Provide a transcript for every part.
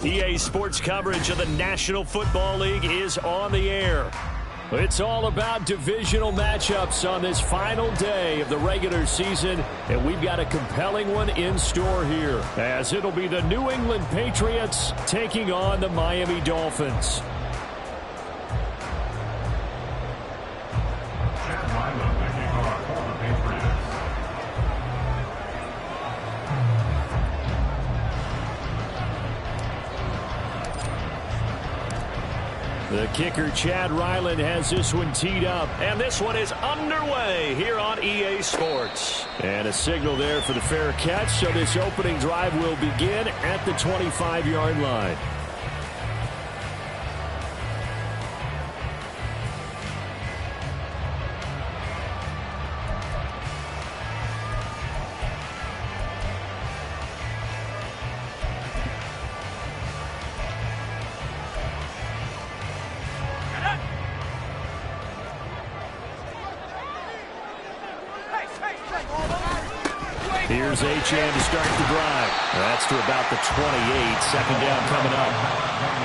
EA Sports coverage of the National Football League is on the air. It's all about divisional matchups on this final day of the regular season, and we've got a compelling one in store here, as it'll be the New England Patriots taking on the Miami Dolphins. The kicker, Chad Ryland, has this one teed up. And this one is underway here on EA Sports. And a signal there for the fair catch, so this opening drive will begin at the 25-yard line. Here's Achane to start the drive. That's to about the 28. Second down coming up.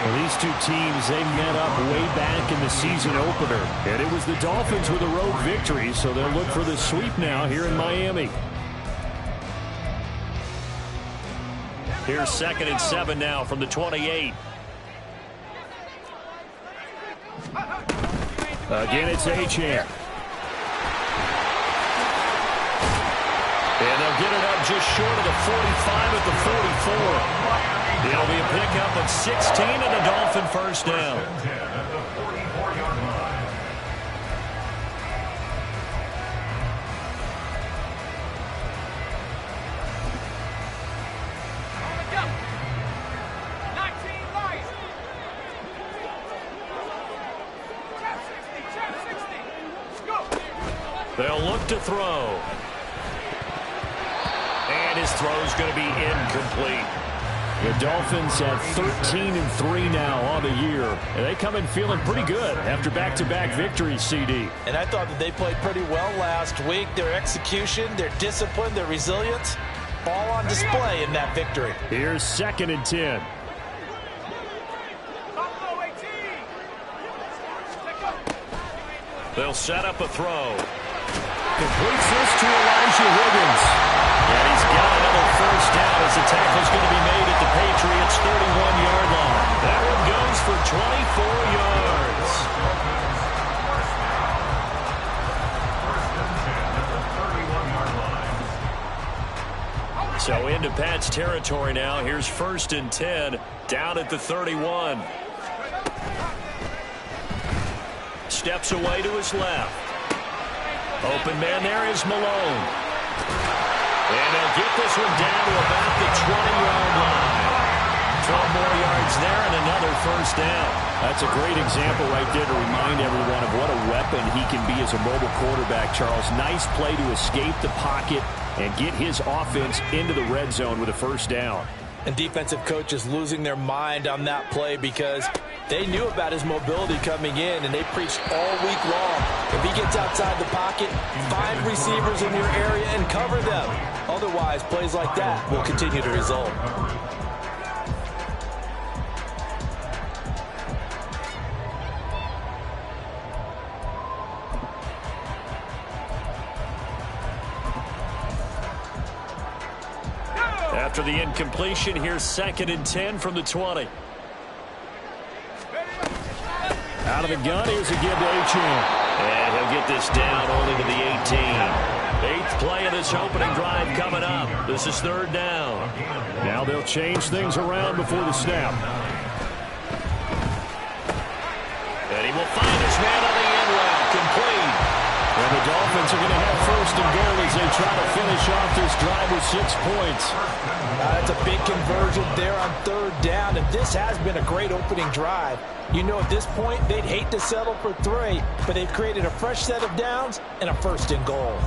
Well, these two teams, they met up way back in the season opener. And it was the Dolphins with a road victory, so they'll look for the sweep now here in Miami. Here's 2nd and 7 now from the 28. Again, it's Achane. And they'll get it up just short of the 45 at the 44. It'll be a pickup of 16 and a Dolphin first down. They'll look to throw. And his throw's going to be incomplete. The Dolphins have 13-3 now on the year. And they come in feeling pretty good after back-to-back victories, CD. And I thought that they played pretty well last week. Their execution, their discipline, their resilience, all on display in that victory. Here's 2nd and 10. They'll set up a throw. Completes this to Elijah Higgins. And he's got another first down as the tackle's going to be made at the Patriots' 31-yard line. That one goes for 24 yards. So into Pat's territory now. Here's 1st and 10 down at the 31. Steps away to his left. Open man there is Malone. And they'll get this one down to about the 20-yard line. 12 more yards there and another first down. That's a great example right there to remind everyone of what a weapon he can be as a mobile quarterback, Charles. Nice play to escape the pocket and get his offense into the red zone with a first down. And defensive coaches losing their mind on that play because they knew about his mobility coming in, and they preached all week long. If he gets outside the pocket, find receivers in your area and cover them. Otherwise, plays like that will continue to result. After the incompletion, here's 2nd and 10 from the 20. Out of the gun, here's a give to Achane. And he'll get this down only to the 18. 8th play of this opening drive coming up. This is 3rd down. Now they'll change things around before the snap. And he will find his man on the end route. Complete. And the Dolphins are going to have 1st and goal as they try to finish off this drive with 6 points. That's a big conversion there on 3rd down, and this has been a great opening drive. You know, at this point, they'd hate to settle for 3, but they've created a fresh set of downs and a 1st and goal.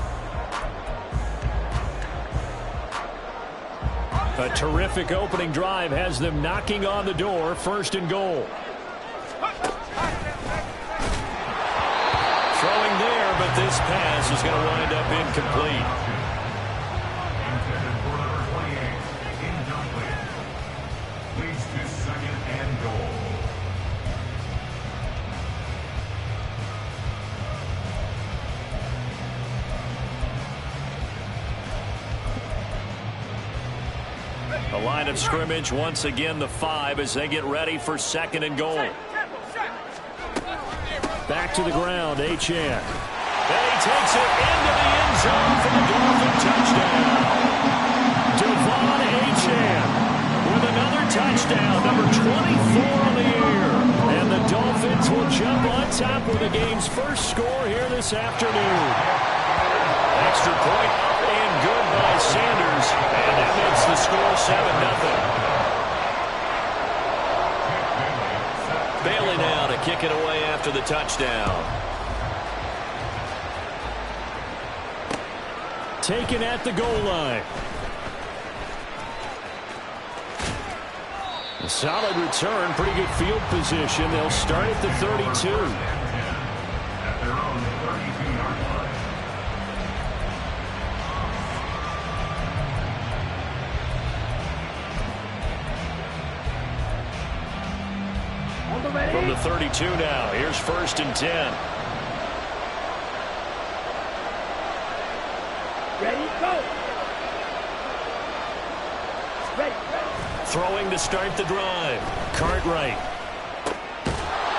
A terrific opening drive has them knocking on the door. 1st and goal. Throwing there, but this pass is going to wind up incomplete. and goal. The line of scrimmage, once again, the 5 as they get ready for 2nd and goal. Back to the ground, Achane. And he takes it into the end zone for the Dolphin touchdown. Devon Achane with another touchdown, number 24 on the year. And the Dolphins will jump on top with the game's first score here this afternoon. Extra point up and good by Sanders. And that makes the score 7-0. Bailey now to kick it away after the touchdown. Taken at the goal line. A solid return, pretty good field position. They'll start at the 32. At their own 32-yard line. From the 32 now, here's 1st and 10. Ready, go. Ready. Throwing to start the drive. Cartwright.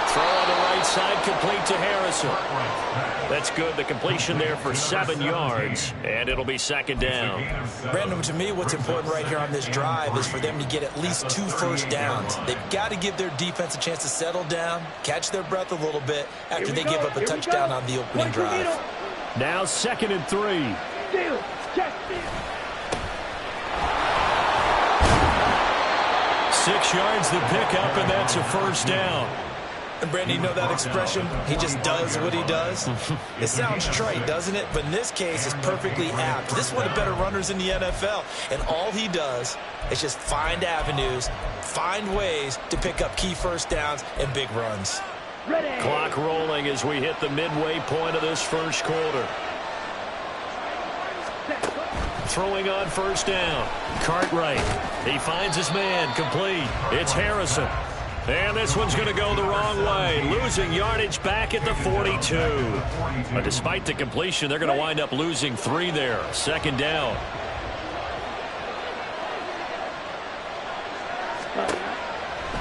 Throw on the right side, complete to Harrison. That's good. The completion there for 7 yards, and it'll be 2nd down. Brandon, to me, what's important right here on this drive is for them to get at least 2 first downs. They've got to give their defense a chance to settle down, catch their breath a little bit after they give up a touchdown on the opening drive. Now 2nd and 3. 6 yards the pickup, and that's a 1st down. And Brandon, you know that expression? He just does what he does. It sounds trite, doesn't it? But in this case, it's perfectly apt. This is one of the better runners in the NFL. And all he does is just find avenues, find ways to pick up key first downs and big runs. Ready. Clock rolling as we hit the midway point of this 1st quarter. Throwing on 1st down. Cartwright. He finds his man. Complete. It's Harrison. And this one's going to go the wrong way. Losing yardage back at the 42. But despite the completion, they're going to wind up losing 3 there. 2nd down.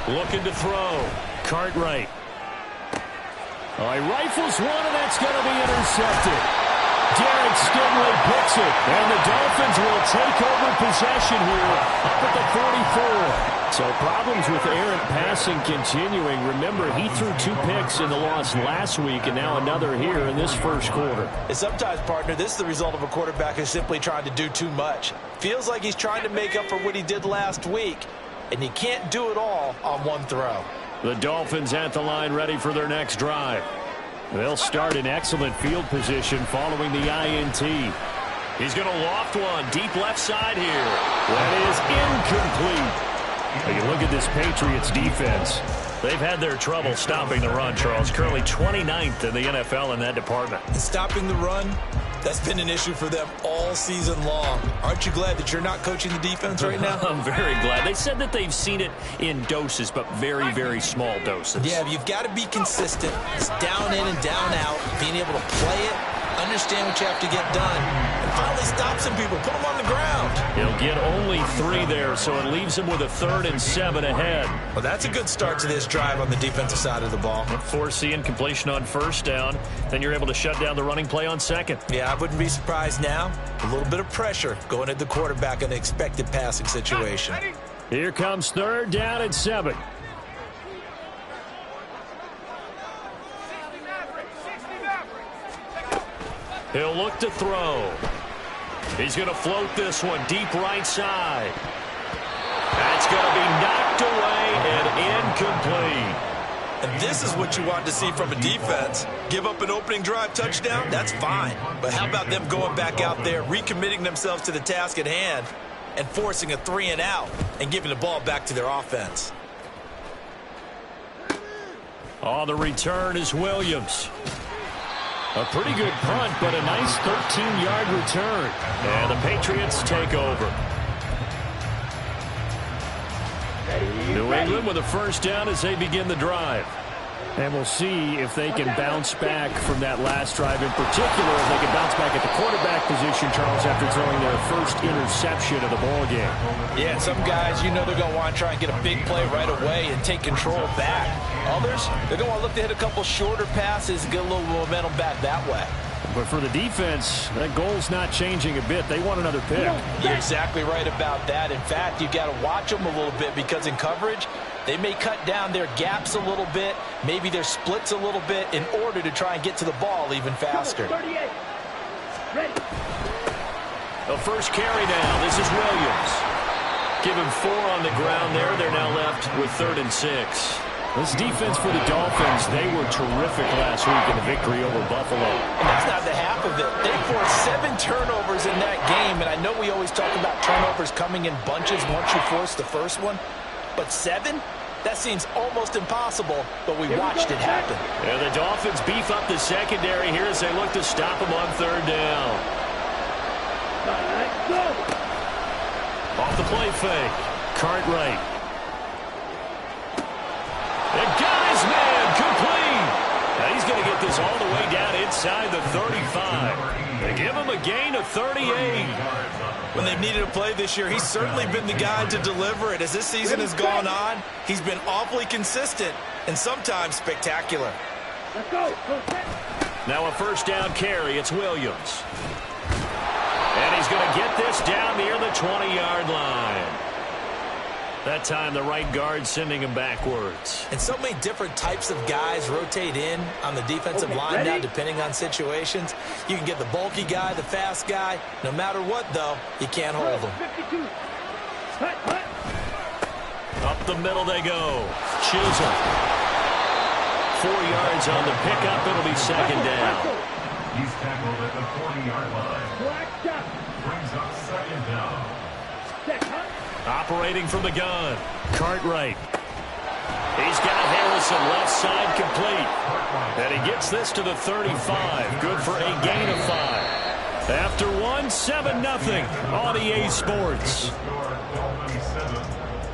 Looking to throw. Cartwright. Oh, he rifles one, and that's going to be intercepted. Derek Stingley picks it, and the Dolphins will take over possession here up at the 44. So problems with errant passing continuing. Remember, he threw 2 picks in the loss last week, and now another here in this 1st quarter. And sometimes, partner, this is the result of a quarterback who's simply trying to do too much. Feels like he's trying to make up for what he did last week, and he can't do it all on one throw. The Dolphins at the line ready for their next drive. They'll start in excellent field position following the INT. He's going to loft one deep left side here. That is incomplete. Now you look at this Patriots defense. They've had their trouble stopping the run, Charles. Currently 29th in the NFL in that department. And stopping the run, that's been an issue for them all season long. Aren't you glad that you're not coaching the defense right now? I'm very glad. They said that they've seen it in doses, but very, very small doses. Yeah, you've got to be consistent. It's down in and down out, being able to play it, understand what you have to get done, and finally stop some people, put them on the ground. He'll get only 3 there, so it leaves him with a 3rd and 7 ahead. Well, that's a good start to this drive on the defensive side of the ball. Foreseeing completion on 1st down, then you're able to shut down the running play on 2nd. Yeah, I wouldn't be surprised now. A little bit of pressure going at the quarterback in an expected passing situation. Here comes 3rd down and 7. He'll look to throw. He's going to float this one deep right side. That's going to be knocked away and incomplete. And this is what you want to see from a defense. Give up an opening drive touchdown, that's fine. But how about them going back out there, recommitting themselves to the task at hand, and forcing a 3 and out and giving the ball back to their offense? On the return is Williams. A pretty good punt, but a nice 13-yard return. And the Patriots take over. Ready. New England with a first down as they begin the drive. And we'll see if they can bounce back from that last drive, in particular, if they can bounce back at the quarterback position, Charles, after throwing their first interception of the ball game. Yeah, and some guys, you know they're going to want to try and get a big play right away and take control back. Others, they're going to want to look to hit a couple shorter passes and get a little momentum back that way. But for the defense, that goal's not changing a bit. They want another pick. You're exactly right about that. In fact, you got to watch them a little bit because in coverage, they may cut down their gaps a little bit, maybe their splits a little bit in order to try and get to the ball even faster. 38. Ready. The first carry now. This is Williams. Give him 4 on the ground there. They're now left with 3rd and 6. This defense for the Dolphins, they were terrific last week in the victory over Buffalo. And that's not the half of it. They forced 7 turnovers in that game, and I know we always talk about turnovers coming in bunches once you force the first one, but 7? That seems almost impossible, but we watched it happen. Yeah, the Dolphins beef up the secondary here as they look to stop him on 3rd down. Go. Off the play fake. Cartwright. The guy's man complete. Now he's going to get this all the way down inside the 35. They give him a gain of 38. When they've needed a play this year, he's certainly been the guy to deliver it. As this season has gone on, he's been awfully consistent and sometimes spectacular. Let's go. Now a first down carry. It's Williams. And he's going to get this down near the 20-yard line. That time the right guard sending him backwards. And so many different types of guys rotate in on the defensive line now depending on situations. You can get the bulky guy, the fast guy. No matter what, though, you can't hold them. 52. Hut. Up the middle they go. Chisholm. 4 yards on the pickup. It'll be 2nd down. He's tackled at the 40-yard line. Black shot. Brings up 2nd down. Check, hut. Operating from the gun. Cartwright. He's got Harrison left side complete. And he gets this to the 35. Good for a gain of 5. After 1, 7-0 on EA Sports. Score Dolphins 7,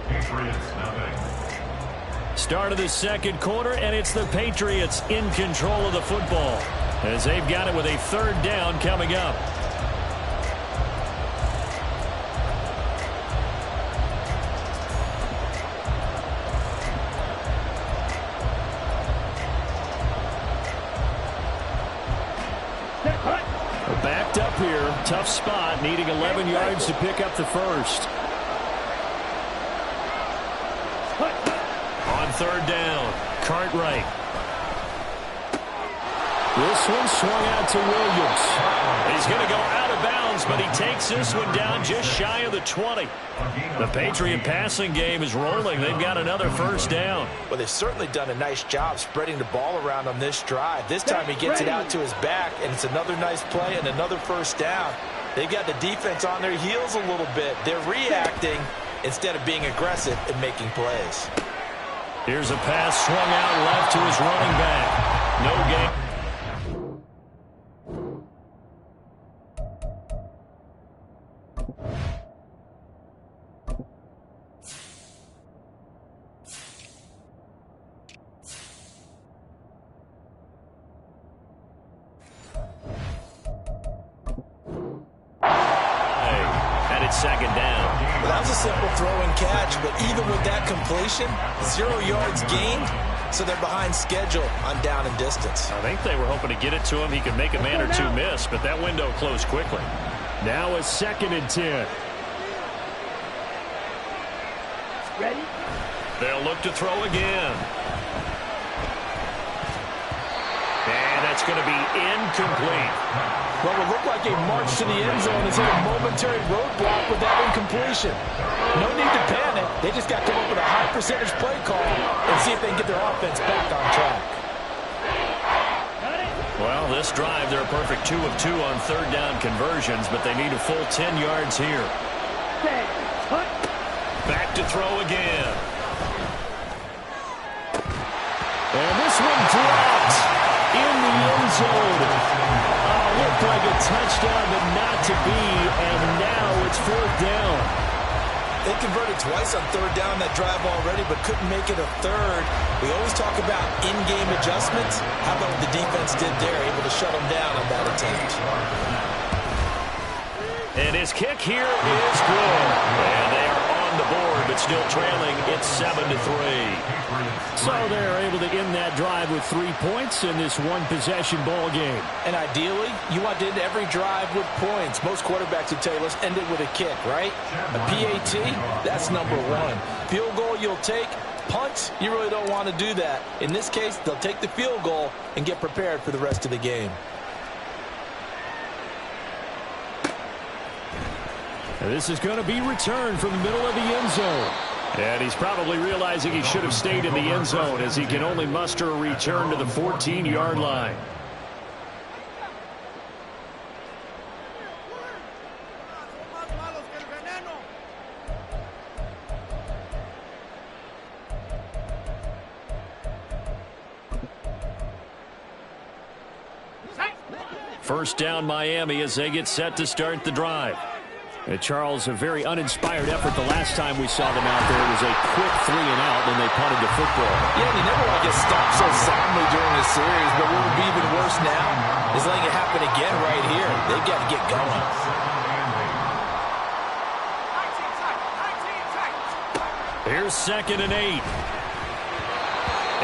Patriots nothing. Start of the second quarter, and it's the Patriots in control of the football as they've got it with a 3rd down coming up. Backed up here, tough spot, needing 11 yards to pick up the first. On 3rd down, Cartwright. This one swung out to Williams. He's going to go out of bounds, but he takes this one down just shy of the 20. The Patriot passing game is rolling. They've got another first down. Well, they've certainly done a nice job spreading the ball around on this drive. This time he gets it out to his back, and it's another nice play and another first down. They've got the defense on their heels a little bit. They're reacting instead of being aggressive and making plays. Here's a pass swung out left to his running back. No gain. It's 2nd down. Well, that was a simple throw and catch, but even with that completion, 0 yards gained, so they're behind schedule on down and distance. I think they were hoping to get it to him. He could make a man or two miss, but that window closed quickly. Now a 2nd and 10. Ready. They'll look to throw again. And that's going to be incomplete. Well, it looked like a march to the end zone has hit a momentary roadblock with that incompletion. No need to panic. They just got to come up with a high percentage play call and see if they can get their offense back on track. Well, this drive, they're a perfect 2 of 2 on 3rd down conversions, but they need a full 10 yards here. Back to throw again. And this one dropped in the end zone. Looked like a touchdown, but not to be, and now it's 4th down. They converted twice on third down that drive already, but couldn't make it a third. We always talk about in-game adjustments. How about what the defense did there, able to shut them down on that attempt. And his kick here is good. And they are on the board, but still trailing. It's 7-3. So they're able to end that drive with 3 points in this one-possession ball game. And ideally, you want to end every drive with points. Most quarterbacks would tell you, let's end it with a kick, right? A PAT, that's number one. Field goal you'll take. Punt, you really don't want to do that. In this case, they'll take the field goal and get prepared for the rest of the game. And this is going to be returned from the middle of the end zone. And he's probably realizing he should have stayed in the end zone as he can only muster a return to the 14-yard line. First down, Miami, as they get set to start the drive. And Charles, a very uninspired effort the last time we saw them out there. It was a quick 3-and-out, then they punted the football. Yeah, they never want to get stopped so soundly during the series, but what would be even worse now is letting it happen again right here. They've got to get going. Here's 2nd and 8.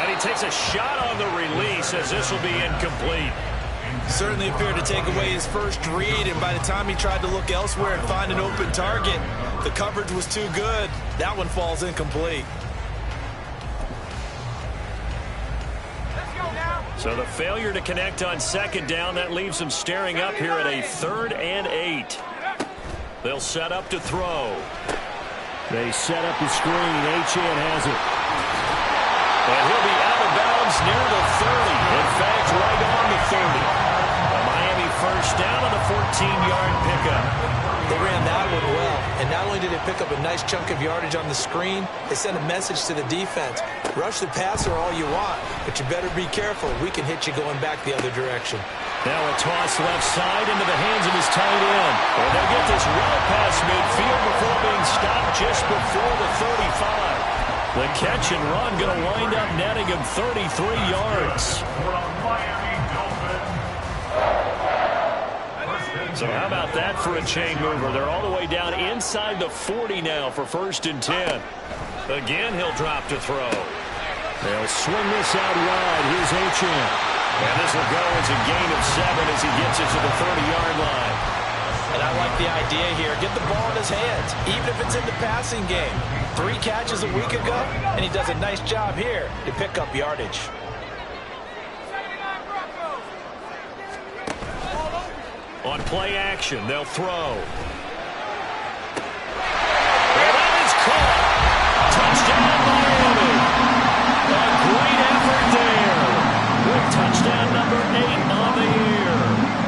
And he takes a shot on the release as this will be incomplete. Certainly appeared to take away his first read, and by the time he tried to look elsewhere and find an open target, the coverage was too good. That one falls incomplete. So the failure to connect on 2nd down, that leaves them staring up here at a 3rd and 8. They'll set up to throw. They set up the screen. Achane has it. And he'll be out of bounds near the 30. In fact, right on the 30. A Miami first down on the 14-yard pickup. They ran that one well, and not only did they pick up a nice chunk of yardage on the screen, they sent a message to the defense. Rush the passer all you want, but you better be careful. We can hit you going back the other direction. Now a toss left side into the hands of his tight end. And they'll get this well past midfield before being stopped just before the 35. The catch and run going to wind up netting him 33 yards. So how about that for a chain mover? They're all the way down inside the 40 now for 1st and 10. Again, he'll drop to throw. They'll swing this out wide. Here's Achane. And this will go as a gain of 7 as he gets it to the 30-yard line. And I like the idea here. Get the ball in his hands, even if it's in the passing game. 3 catches a week ago, and he does a nice job here to pick up yardage. On play action, they'll throw. And that is caught. Touchdown, Miami. A great effort there. With touchdown number 8 on the year.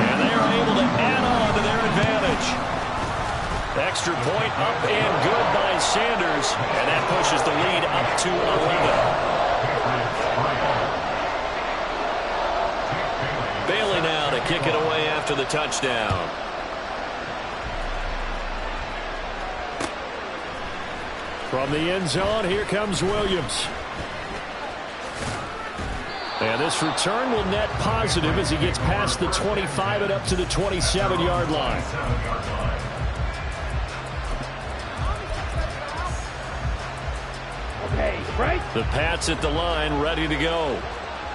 And they are able to add on to their advantage. Extra point up and good by Sanders. And that pushes the lead up to 11. Bailey now to kick it away after the touchdown. From the end zone, here comes Williams. And this return will net positive as he gets past the 25 and up to the 27-yard line. Okay, right? The Pats at the line, ready to go.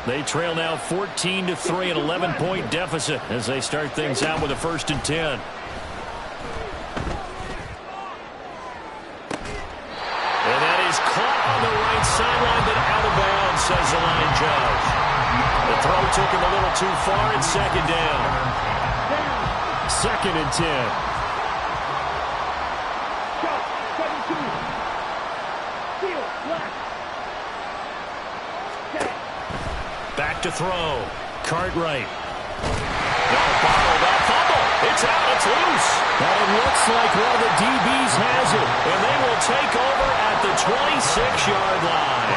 They trail now 14-3, an 11-point deficit as they start things out with a 1st and 10. And that is caught on the right sideline, but out of bounds, says the line judge. The throw took him a little too far, and 2nd down. 2nd and 10. Shot, 17. Steal, left. Back to throw. Cartwright. No bottle, that fumble. It's out, it's loose. But it looks like one of the DBs has it. And they will take over at the 26-yard line.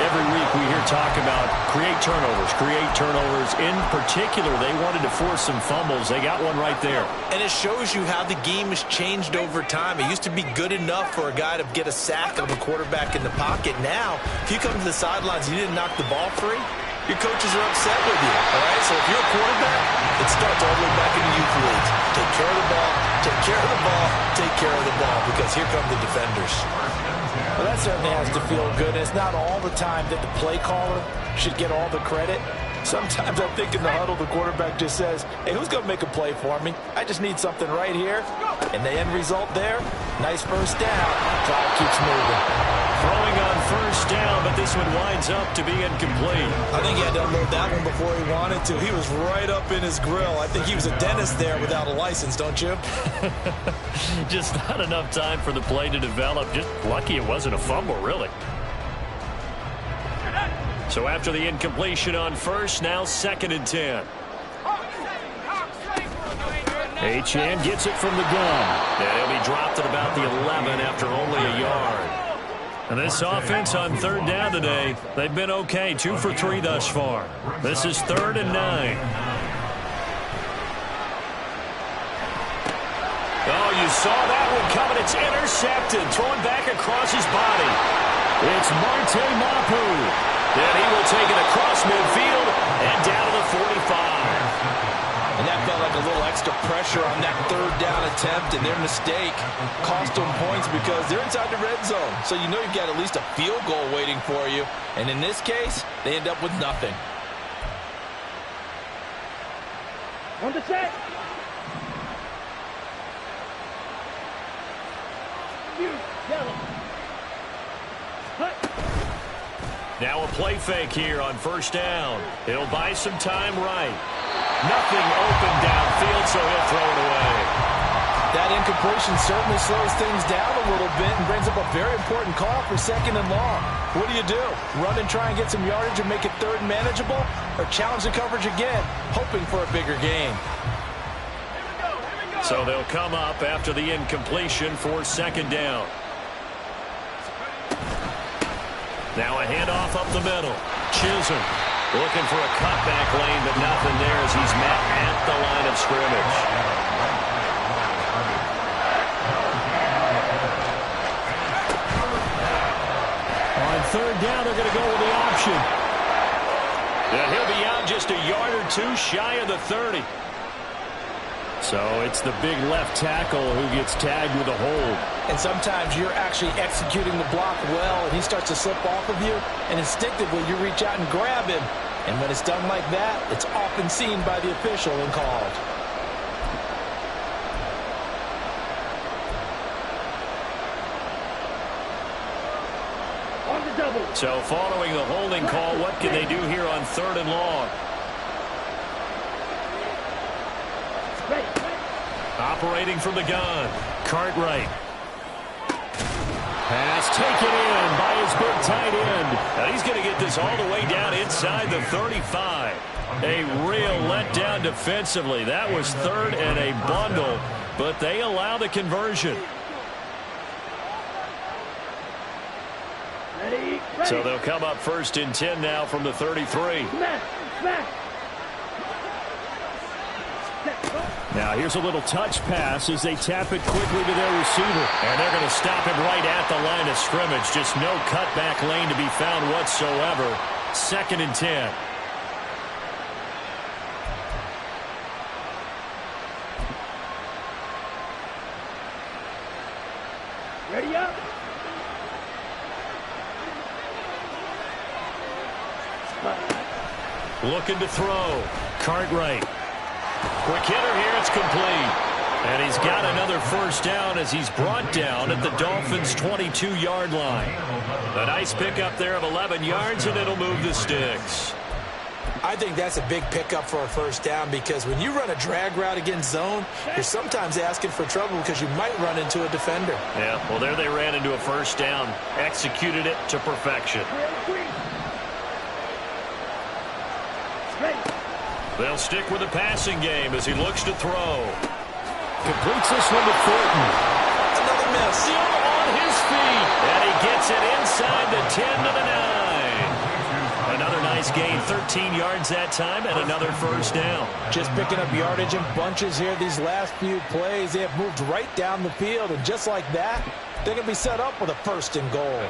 Every week we hear talk about create turnovers. In particular, they wanted to force some fumbles. They got one right there. And it shows you how the game has changed over time. It used to be good enough for a guy to get a sack of a quarterback in the pocket. Now, if you come to the sidelines and you didn't knock the ball free, your coaches are upset with you, all right? So if you're a quarterback, it starts all the way back in the youth leagues. Take care of the ball, take care of the ball, take care of the ball, because here come the defenders. Well, that certainly has to feel good. It's not all the time that the play caller should get all the credit. Sometimes I think in the huddle, the quarterback just says, hey, who's going to make a play for me? I just need something right here. And the end result there, nice first down. Clock keeps moving. Throwing on first down, but this one winds up to be incomplete. I think he had to unload that one before he wanted to. He was right up in his grill. I think he was a dentist there without a license, don't you? Just not enough time for the play to develop. Just lucky it wasn't a fumble, really. So after the incompletion on first, now 2nd and 10. Achane gets it from the gun. And he'll be dropped at about the 11 after only a yard. And this offense on 3rd down today, they've been okay. 2 for 3 thus far. This is 3rd and 9. Oh, you saw that one coming. It's intercepted. Thrown back across his body. It's Marte Mapu. And he will take it across midfield and down to the 45. And that felt like a little extra pressure on that 3rd down attempt, and their mistake cost them points because they're inside the red zone. So you know you've got at least a field goal waiting for you. And in this case, they end up with nothing. On the set. Yellow. Hut. Now a play fake here on first down. He'll buy some time right. Nothing open downfield, so he'll throw it away. That incompletion certainly slows things down a little bit and brings up a very important call for 2nd and long. What do? Run and try and get some yardage and make it 3rd and manageable, or challenge the coverage again, hoping for a bigger gain? So they'll come up after the incompletion for 2nd down. Now a handoff up the middle. Chisholm looking for a cutback lane, but nothing there as he's met at the line of scrimmage. On 3rd down, they're going to go with the option. And he'll be out just a yard or 2 shy of the 30. So it's the big left tackle who gets tagged with a hold. And sometimes you're actually executing the block well, and he starts to slip off of you, and instinctively you reach out and grab him. And when it's done like that, it's often seen by the official and called. On the double. So following the holding call, what can they do here on 3rd and long? Operating from the gun, Cartwright. Pass taken in by his big tight end. Now he's going to get this all the way down inside the 35. A real letdown defensively. That was 3rd and a bundle, but they allow the conversion. Ready. So they'll come up 1st and 10 now from the 33. Smash. Now here's a little touch pass as they tap it quickly to their receiver. And they're going to stop him right at the line of scrimmage. Just no cutback lane to be found whatsoever. 2nd and 10. Ready up. Looking to throw. Cartwright. Quick hitter here. It's complete. And he's got another first down as he's brought down at the Dolphins' 22-yard line. A nice pickup there of 11 yards, and it'll move the sticks. I think that's a big pickup for a first down because when you run a drag route against zone, you're sometimes asking for trouble because you might run into a defender. Yeah, well, there they ran into a first down. Executed it to perfection. They'll stick with the passing game as he looks to throw. Completes this one to Thornton. Another miss. Still on his feet. And he gets it inside the 10 to the 9. Nice gain, 13 yards that time, and another first down. Just picking up yardage in bunches here these last few plays. They have moved right down the field, and just like that, they're going to be set up with a 1st and goal.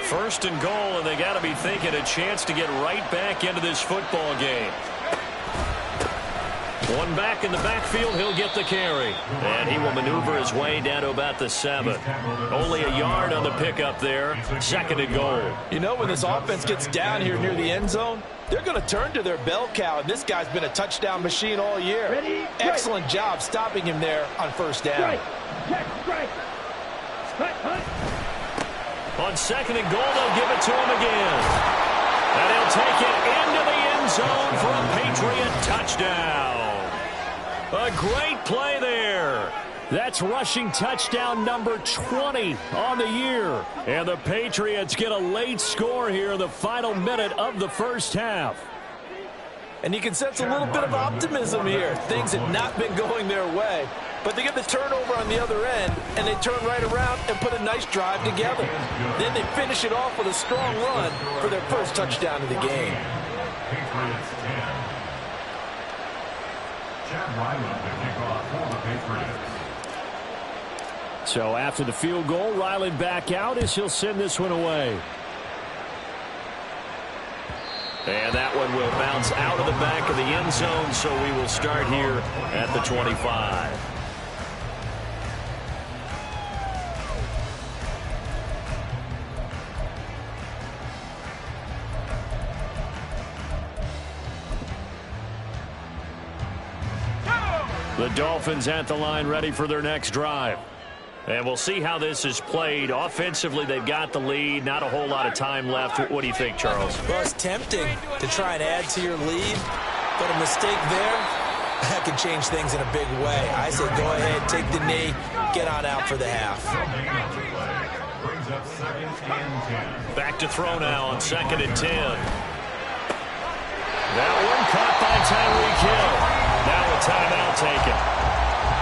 1st and goal, and they got to be thinking a chance to get right back into this football game. One back in the backfield, he'll get the carry. And he will maneuver his way down to about the 7. Only a yard on the pickup there. 2nd and goal. You know, when this offense gets down here near the end zone, they're going to turn to their bell cow, and this guy's been a touchdown machine all year. Ready, Excellent job stopping him there on 1st down. Strike, check, strike. Hunt. On 2nd and goal, they'll give it to him again. And he'll take it into the end zone for a Patriot touchdown. A great play there. That's rushing touchdown number 20 on the year. And the Patriots get a late score here in the final minute of the first half. And you can sense a little bit of optimism here. Things had not been going their way. But they get the turnover on the other end, and they turn right around and put a nice drive together. Then they finish it off with a strong run for their first touchdown of the game. Patriots 10. Chad Ryland to kick off for the Patriots. So after the field goal, Ryland back out as he'll send this one away. And that one will bounce out of the back of the end zone, so we will start here at the 25. The Dolphins at the line ready for their next drive. And we'll see how this is played. Offensively, they've got the lead. Not a whole lot of time left. What do you think, Charles? Well, it's tempting to try and add to your lead, but a mistake there, that could change things in a big way. I say go ahead, take the knee, get on out for the half. Brings up 2nd and 10. Back to throw now on 2nd and 10. That one caught by Tyreek Hill. Now a timeout taken.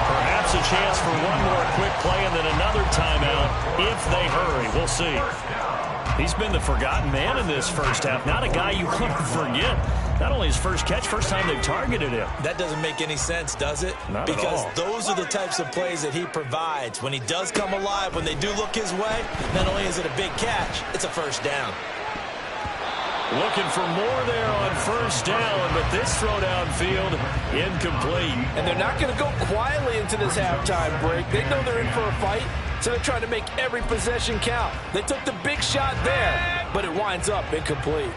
Perhaps a chance for one more quick play and then another timeout if they hurry. We'll see. He's been the forgotten man in this first half. Not a guy you want to forget. Not only his first catch, first time they've targeted him. That doesn't make any sense, does it? Not at all. Because those are the types of plays that he provides. When he does come alive, when they do look his way, not only is it a big catch, it's a first down. Looking for more there on 1st down, but this throw downfield incomplete. And they're not going to go quietly into this halftime break. They know they're in for a fight, so they're trying to make every possession count. They took the big shot there, but it winds up incomplete.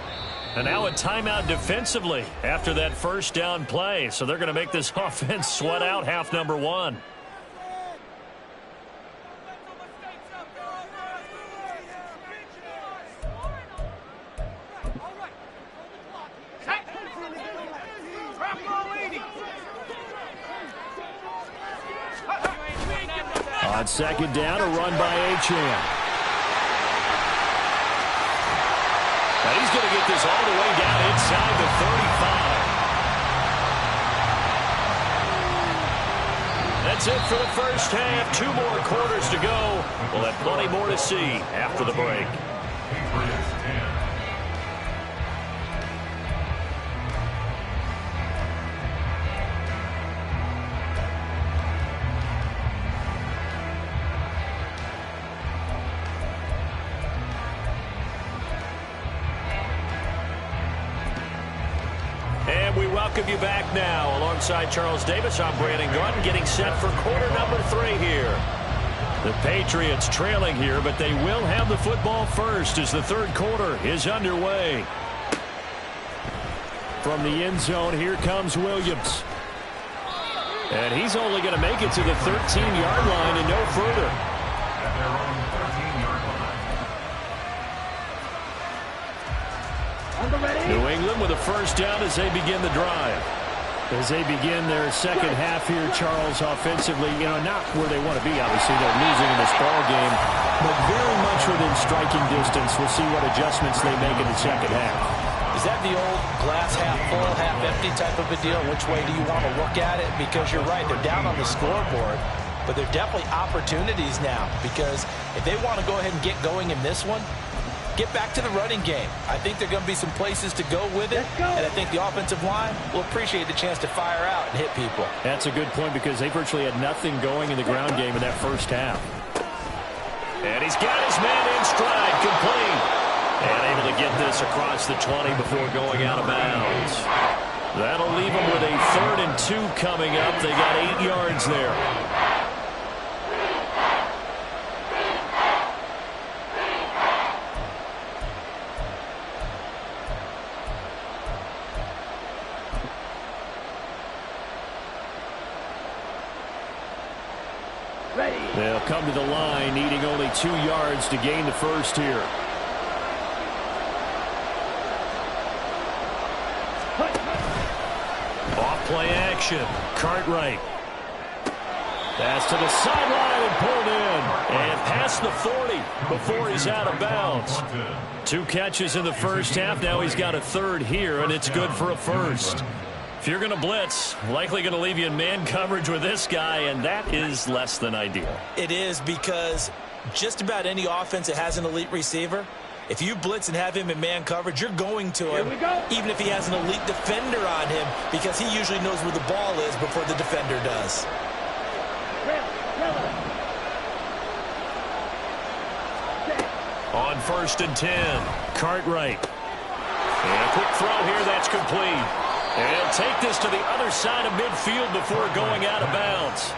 And now a timeout defensively after that first down play. So they're going to make this offense sweat out half number 1. On 2nd down, a run by Achane. And he's going to get this all the way down inside the 35. That's it for the first half. 2 more quarters to go. We'll have plenty more to see after the break. Patriots 10. Welcome you back now. Alongside Charles Davis, I'm Brandon Gaudin, getting set for quarter number 3 here. The Patriots trailing here, but they will have the football first as the 3rd quarter is underway. From the end zone, here comes Williams. And he's only going to make it to the 13-yard line and no further. At their own 13-yard line. New England with a first down as they begin the drive. As they begin their second half here, Charles, offensively, not where they want to be. Obviously, they're losing in this ball game, but very much within striking distance. We'll see what adjustments they make in the second half. Is that the old glass half full, half empty type of a deal? Which way do you want to look at it? Because you're right, they're down on the scoreboard, but they're definitely opportunities now. Because if they want to go ahead and get going in this one, get back to the running game. I think there are going to be some places to go with it, and I think the offensive line will appreciate the chance to fire out and hit people. That's a good point because they virtually had nothing going in the ground game in that first half. And he's got his man in stride, complete. And able to get this across the 20 before going out of bounds. That'll leave them with a 3rd and 2 coming up. They got 8 yards there. They'll come to the line, needing only 2 yards to gain the first here. Off-play action. Cartwright. Pass to the sideline and pulled in. And past the 40 before he's out of bounds. 2 catches in the first half. Now he's got a 3rd here, and it's good for a first. If you're going to blitz, likely going to leave you in man coverage with this guy, and that is less than ideal. It is, because just about any offense that has an elite receiver, if you blitz and have him in man coverage, you're going to him, even if he has an elite defender on him, because he usually knows where the ball is before the defender does. On 1st and 10, Cartwright. And a quick throw here, that's complete. And take this to the other side of midfield before going out of bounds.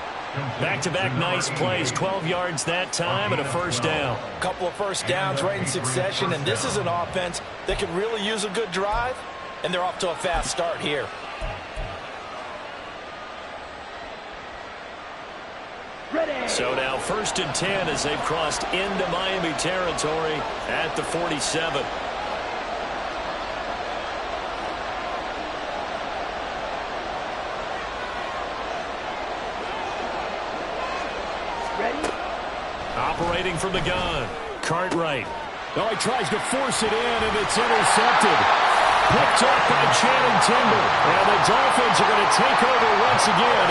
Back-to-back nice plays, 12 yards that time and a first down. A couple of first downs right in succession, and this is an offense that could really use a good drive, and they're off to a fast start here. So now 1st and 10 as they've crossed into Miami territory at the 47. Operating from the gun, Cartwright. Oh, he tries to force it in, and it's intercepted. Picked up by Channing Tindall. And the Dolphins are going to take over once again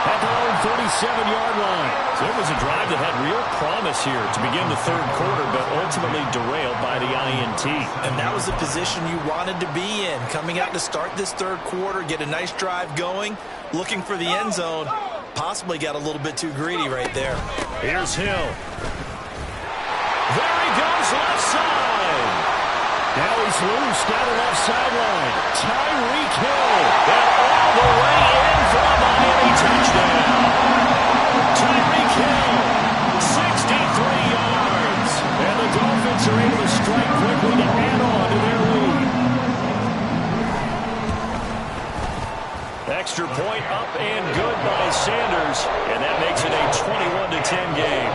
at their own 37-yard line. So it was a drive that had real promise here to begin the 3rd quarter, but ultimately derailed by the INT. And that was the position you wanted to be in. Coming out to start this 3rd quarter, get a nice drive going, looking for the end zone. Possibly got a little bit too greedy right there. Here's Hill. There he goes, left side. Now he's loose down the left sideline. Tyreek Hill. And all the way in for a Miami touchdown. Tyreek Hill, 63 yards. And the Dolphins are able to strike quickly to add on to their lead. Extra point up and good by Sanders. And that makes it a 21-10 game.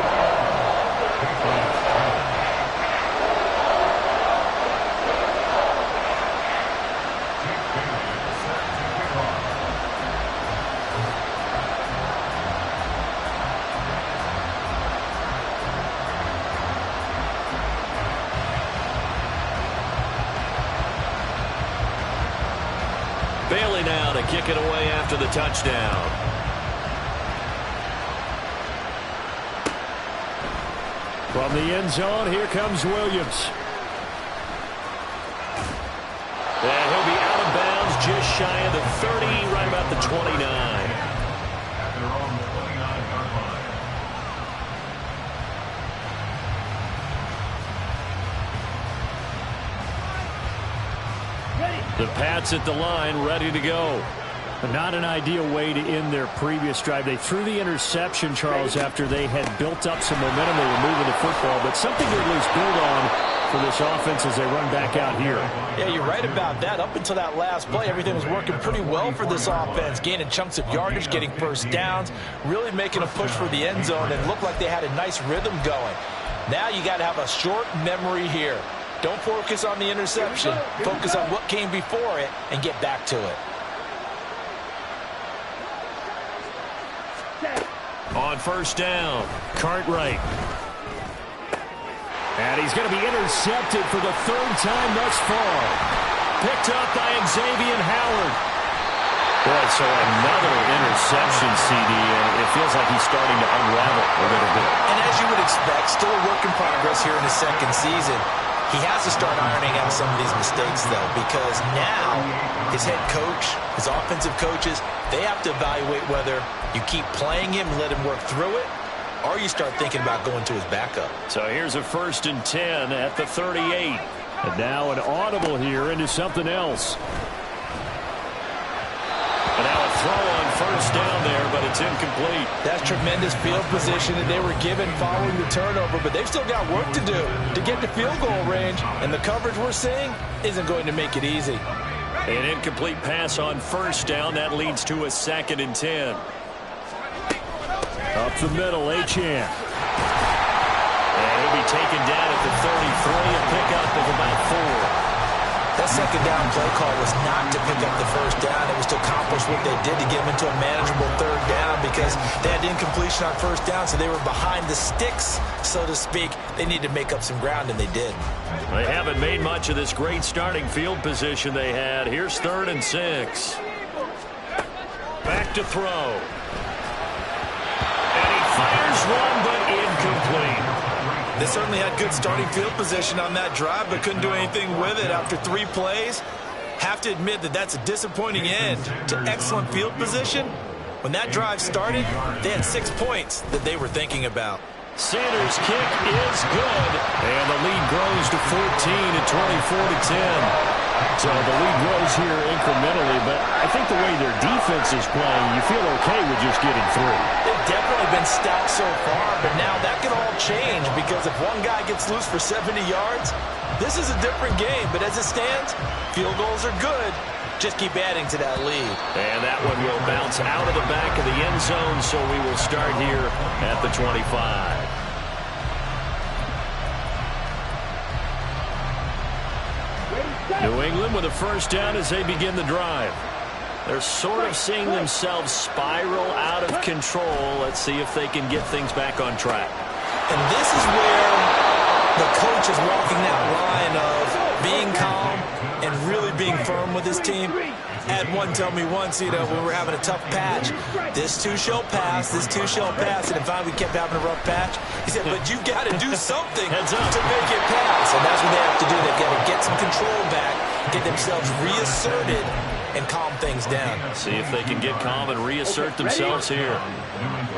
Bailey now to kick it away after the touchdown. From the end zone, here comes Williams. And he'll be out of bounds just shy of the 30, right about the 29. At their own 29-yard line. The Pats at the line, ready to go. But not an ideal way to end their previous drive. They threw the interception, Charles, after they had built up some momentum. They were moving the football, but something to at least build on for this offense as they run back out here. Yeah, you're right about that. Up until that last play, everything was working pretty well for this offense, gaining chunks of yardage, getting first downs, really making a push for the end zone, and looked like they had a nice rhythm going. Now you got to have a short memory here. Don't focus on the interception. Focus on what came before it and get back to it. On first down, Cartwright. And he's going to be intercepted for the 3rd time thus far. Picked up by Xavier Howard. Boy, so another interception, CD, and it feels like he's starting to unravel a little bit. And as you would expect, still a work in progress here in his 2nd season. He has to start ironing out some of these mistakes, though, because now his head coach, his offensive coaches, they have to evaluate whether you keep playing him and let him work through it, or you start thinking about going to his backup. So here's a 1st and 10 at the 38. And now an audible here into something else. And now a throw on 1st down there, but it's incomplete. That's tremendous field position that they were given following the turnover, but they've still got work to do to get to field goal range, and the coverage we're seeing isn't going to make it easy. An incomplete pass on 1st down. That leads to a 2nd and 10. Up the middle, Achane. And he'll be taken down at the 33, a pickup of about 4. That 2nd down play call was not to pick up the 1st down. It was to accomplish what they did to get them into a manageable 3rd down because they had incompletion on 1st down, so they were behind the sticks, so to speak. They needed to make up some ground, and they did. They haven't made much of this great starting field position they had. Here's 3rd and 6. Back to throw. And he fires one, but incomplete. They certainly had good starting field position on that drive, but couldn't do anything with it after 3 plays. Have to admit that that's a disappointing end to excellent field position. When that drive started, they had 6 points that they were thinking about. Sanders' kick is good, and the lead grows to 14 at 24-10. So the lead grows here incrementally, but I think the way their defense is playing, you feel okay with just getting through. They've definitely been stout so far, but now that can all change because if one guy gets loose for 70 yards, this is a different game. But as it stands, field goals are good. Just keep adding to that lead. And that one will bounce out of the back of the end zone, so we will start here at the 25. New England with a 1st down as they begin the drive. They're sort of seeing themselves spiral out of control. Let's see if they can get things back on track. And this is where the coach is walking that line of being calm and really being firm with his team. I had one tell me once, when we were having a tough patch, this too shall pass, this too shall pass, and if we kept having a rough patch, he said, but you've got to do something to make it pass, and that's what they have to do. They've got to get some control back, get themselves reasserted, and calm things down. See if they can get calm and reassert themselves here.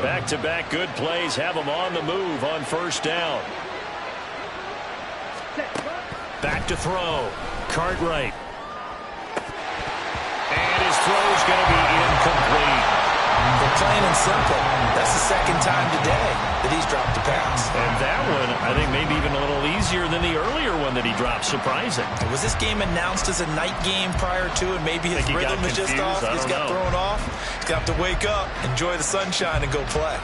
Back-to-back good plays have them on the move on 1st down. Back to throw. Cartwright. And his throw's going to be incomplete. Plain and simple. That's the 2nd time today that he's dropped a pass. And that one, I think, maybe even a little easier than the earlier one that he dropped. Surprising. Was this game announced as a night game prior to, and maybe his rhythm is just off? He's got thrown off. He's got to wake up, enjoy the sunshine, and go play.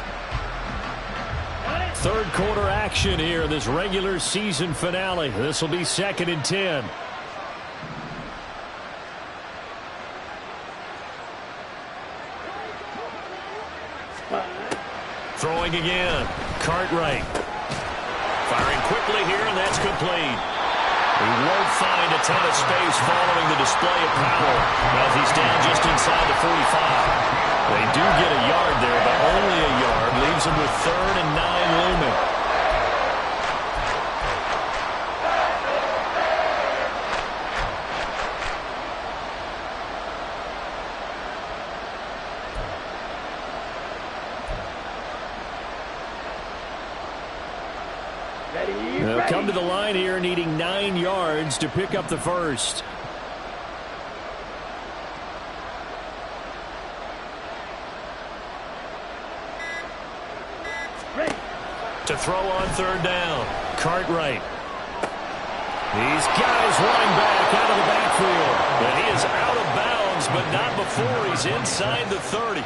3rd quarter action here in this regular season finale. This will be 2nd and 10. Throwing again. Cartwright. Firing quickly here, and that's complete. He won't find a ton of space following the display of power as he's down just inside the 45. They do get a yard there, but only a yard. Leaves them with 3rd and 9 looming. They'll come to the line here needing 9 yards to pick up the 1st. To throw on 3rd down. Cartwright. These guys running back out of the backfield. And he is out of bounds, but not before he's inside the 30.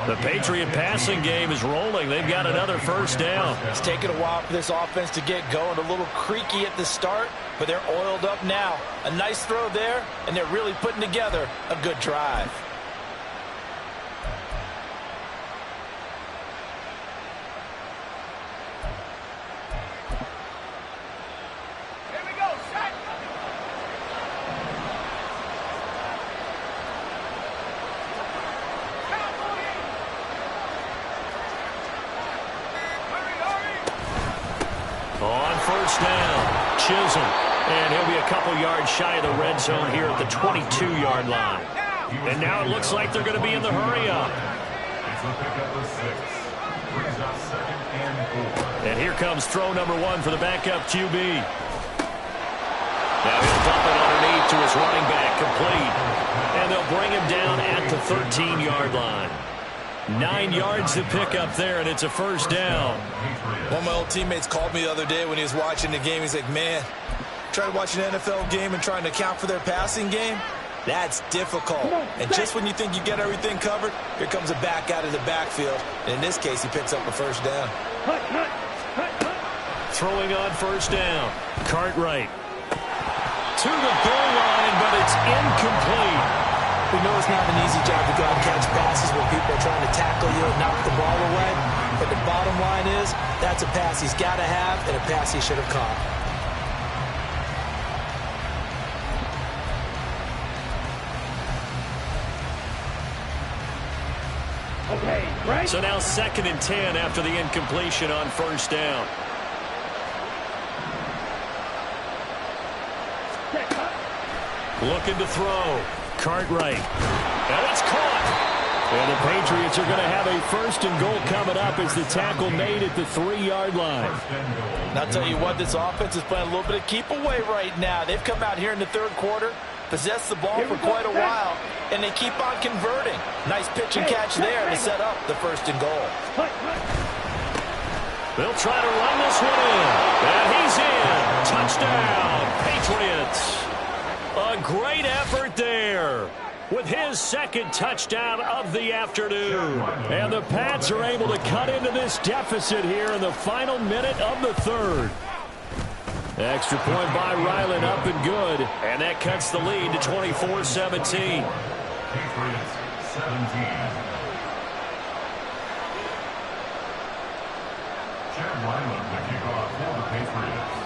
The Patriot passing game is rolling. They've got another 1st down. It's taken a while for this offense to get going. A little creaky at the start, but they're oiled up now. A nice throw there, and they're really putting together a good drive. On 1st down, Chisholm. And he'll be a couple yards shy of the red zone here at the 22-yard line. And now it looks like they're going to be in the hurry-up. And here comes throw number 1 for the backup QB. Now he'll dump it underneath to his running back, complete. And they'll bring him down at the 13-yard line. 9 yards to pick up there, and it's a first down. One of my old teammates called me the other day when he was watching the game. He's like, man, trying to watch an NFL game and trying to account for their passing game? That's difficult. And just when you think you get everything covered, here comes a back out of the backfield. And in this case, he picks up a first down. Throwing on first down. Cartwright to the goal line, but it's incomplete. We know it's not an easy job to go out and catch passes when people are trying to tackle you and knock the ball away. But the bottom line is, that's a pass he's got to have and a pass he should have caught. Okay, right? So now 2nd and 10 after the incompletion on first down. Looking to throw. Cartwright. And it's caught. And the Patriots are going to have a 1st and goal coming up as the tackle made at the 3-yard line. And I'll tell you what, this offense is playing a little bit of keep away right now. They've come out here in the 3rd quarter, possessed the ball for quite a while, and they keep on converting. Nice pitch and catch there to set up the 1st and goal. They'll try to run this one in. And he's in. Touchdown, Patriots. A great effort there with his 2nd touchdown of the afternoon. And the Pats are able to cut into this deficit here in the final minute of the 3rd. Extra point by Ryland, up and good. And that cuts the lead to 24-17. Patriots 17. Chad Ryland, the kickoff for the Patriots.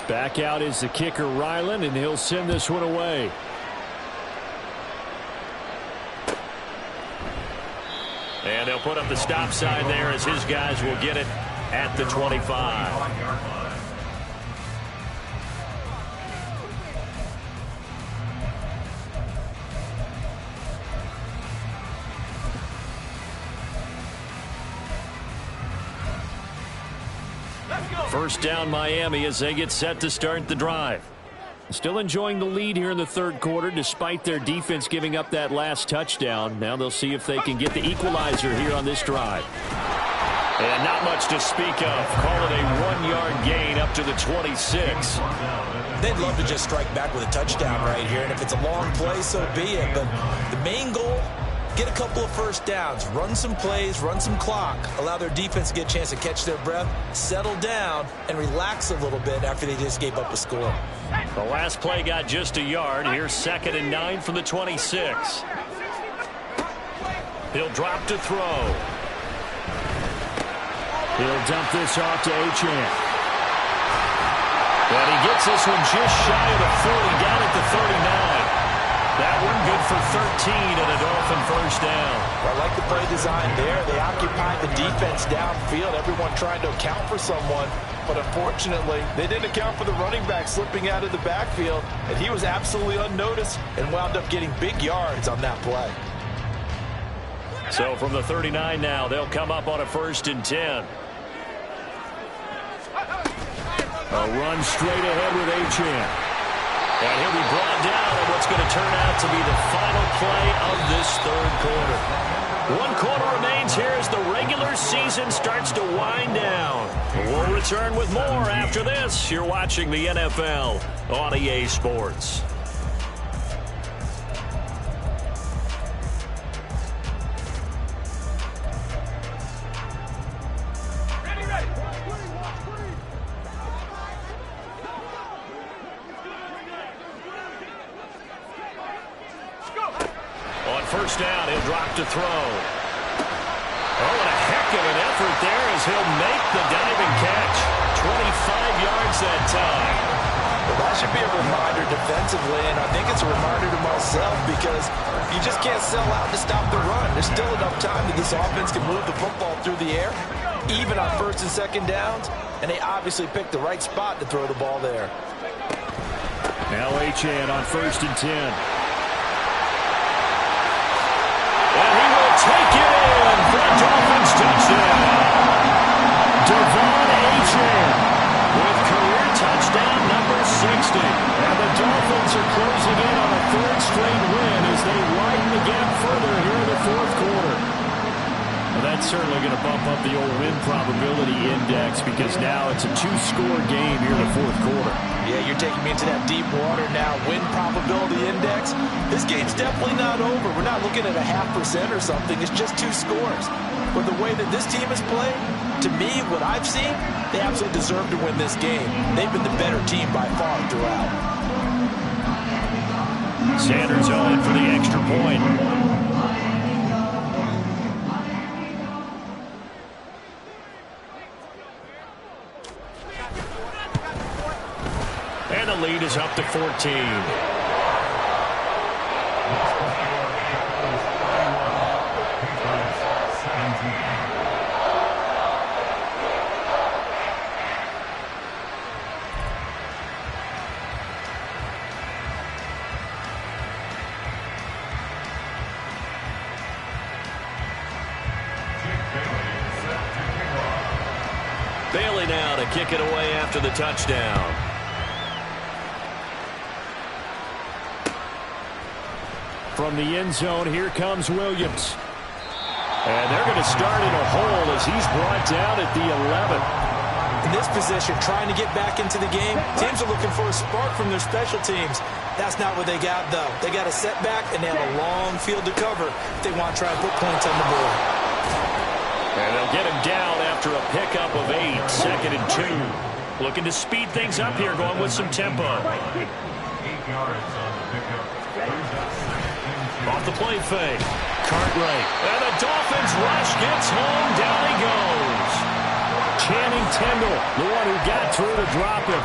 Back out is the kicker, Ryland, and he'll send this one away. And they'll put up the stop sign there as his guys will get it at the 25. First down, Miami, as they get set to start the drive. Still enjoying the lead here in the 3rd quarter despite their defense giving up that last touchdown. Now they'll see if they can get the equalizer here on this drive. And not much to speak of. Call it a 1-yard gain up to the 26. They'd love to just strike back with a touchdown right here, and if it's a long play, so be it. But the main goal, get a couple of first downs, run some plays, run some clock, allow their defense to get a chance to catch their breath, settle down, and relax a little bit after they just gave up a score. The last play got just a yard. Here's 2nd and 9 from the 26. He'll drop to throw. He'll dump this off to Achane. And he gets this one just shy of the 40, down at the 39. That one good for 13 and a Dolphin first down. I like the play design there. They occupied the defense downfield, everyone trying to account for someone. But unfortunately, they didn't account for the running back slipping out of the backfield. And he was absolutely unnoticed and wound up getting big yards on that play. So from the 39 now, they'll come up on a 1st and 10. A run straight ahead with Achane. And he'll be brought down on what's going to turn out to be the final play of this 3rd quarter. 1 quarter remains here as the regular season starts to wind down. We'll return with more after this. You're watching the NFL on EA Sports. First down, he'll drop to throw. Oh, and a heck of an effort there as he'll make the diving catch. 25 yards that time. Well, that should be a reminder defensively, and I think it's a reminder to myself because you just can't sell out to stop the run. There's still enough time that this offense can move the football through the air. even on first and second downs, and they obviously picked the right spot to throw the ball there. Now Achane on first and 10. And he will take it in for a Dolphins touchdown. Devon Achane with career touchdown number 60. And the Dolphins are closing in on a third straight win as they widen the gap further here in the fourth quarter. Well, that's certainly going to bump up the old win probability index because now it's a two-score game here in the fourth quarter. Yeah, you're taking me into that deep water now. Win probability index. This game's definitely not over. We're not looking at a 0.5% or something. It's just 2 scores. But the way that this team has played, to me, what I've seen, they absolutely deserve to win this game. They've been the better team by far throughout. Sanders on for the extra point. And the lead is up to 14. Bailey now to kick it away after the touchdown. From the end zone, here comes Williams. And they're going to start in a hole as he's brought down at the 11. In this position, trying to get back into the game, teams are looking for a spark from their special teams. That's not what they got, though. They got a setback, and they have a long field to cover if they want to try and put points on the board. And they'll get him down after a pickup of 8, 2nd and 2. Looking to speed things up here, going with some tempo. 8 yards on the pickup. Off the play fake. Cartwright. And the Dolphins rush gets home. Down he goes. Channing Tindall, the one who got through to drop him.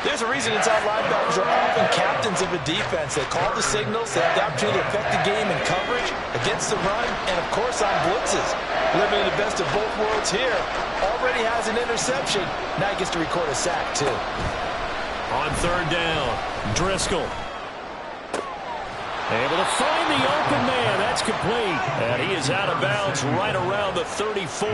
There's a reason inside linebackers are often captains of a defense. They call the signals. They have the opportunity to affect the game in coverage, against the run, and, of course, on blitzes. Living in the best of both worlds here. Already has an interception. Now he gets to record a sack, too. On third down, Driscoll. Able to find the open man. That's complete. And he is out of bounds right around the 34.